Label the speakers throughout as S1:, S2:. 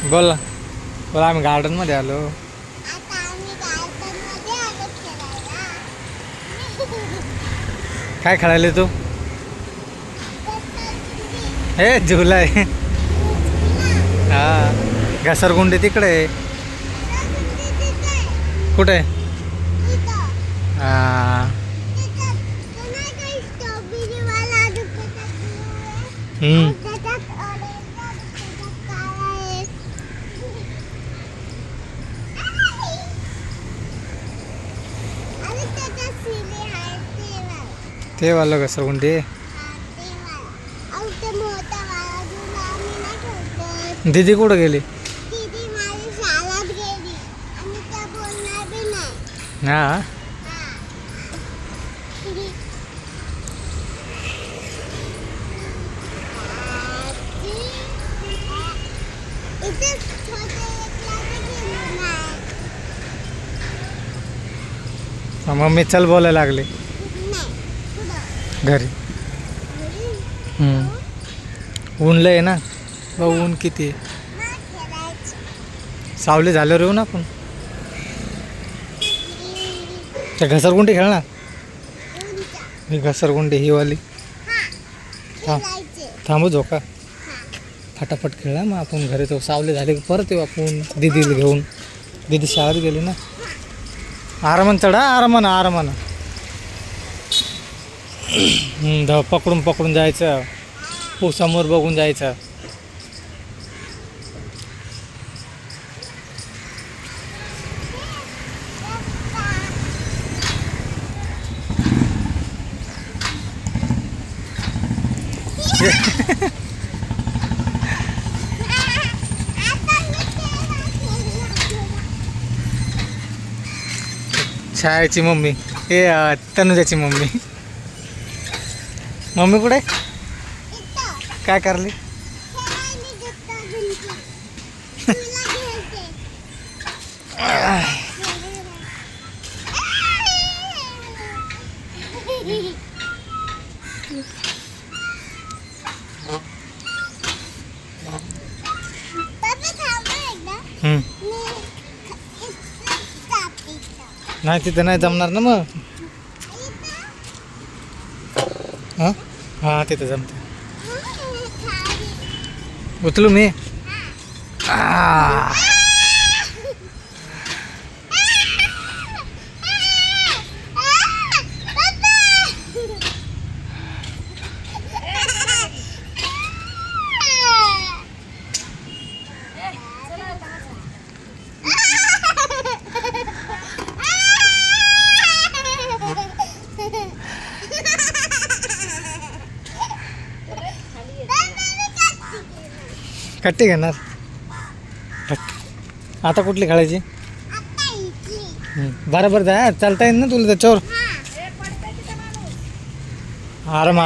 S1: बोल ना. बोला आम्ही गार्डन मध्ये आलो.
S2: आता आम्ही गार्डनमध्ये आलो खेळायला.
S1: काय खेळायला तू? हे झुला आहे. हा घसरगुंडी तिकडे आहे. कुठे? हा. ते वाला घसरगुंडी. दीदी कुठं गेली? हा. मम्मी चल बोलायला लागली घरी. ऊन लय आहे ना. ऊन किती आहे. सावली झाल्यावर येऊ ना आपण. त्या घसरगुंडी खेळ ना. ही घसरगुंडी ही वाली. थांबू झोका. फटाफट खेळा मग आपण घरी तो सावली झाली परत येऊ आपण दीदीला घेऊन. दीदी शाळेत गेली ना. आरामान चढा. आरामानं पकडून पकडून जायचं. समोर बघून जायचं. छायाची मम्मी. हे तनुजाची मम्मी. मम्मी कुठे? काय करली? नाही तिथं नाही जमणार ना मग. हां हां तिथं जमते. उचलू मी. कट्टी घेणार. आता कुठली खेळायची? बरोबर जा. चालता येईल ना तुला त्याच्यावर. आराम.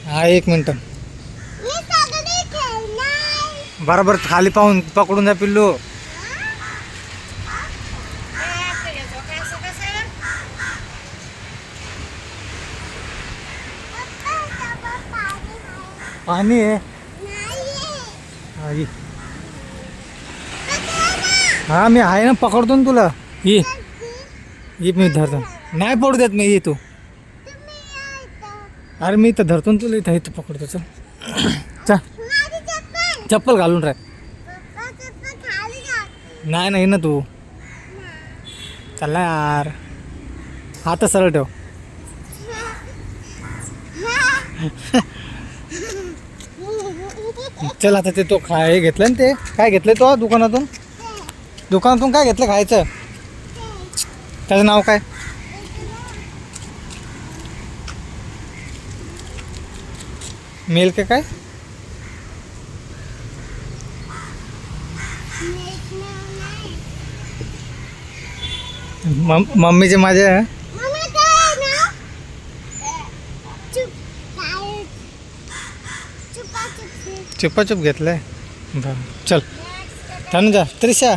S1: हा 1 मिनिट. बरोबर खाली पाहून पकडून जा पिल्लू. पाणी आहे. हा मी आहे ना. पकडतो ना तुला. ये मी धरतो. नाही पडू देत मी. ये तू. अरे मी इथं धरतो ना तुला. इथं पकडतो. चल चप्पल घालून राह. नाही ना तू. चल ना यार. हात सरळ ठेव. चल आता ते तो हे घेतलं ना. ते काय घेतलं तो दुकानातून काय घेतलं खायचं? त्याचं नाव काय? मिल्क काय? मम्मीचे माझ्या चुपाचुप घेतलंय. बरं चल. तनुजा त्रिशा.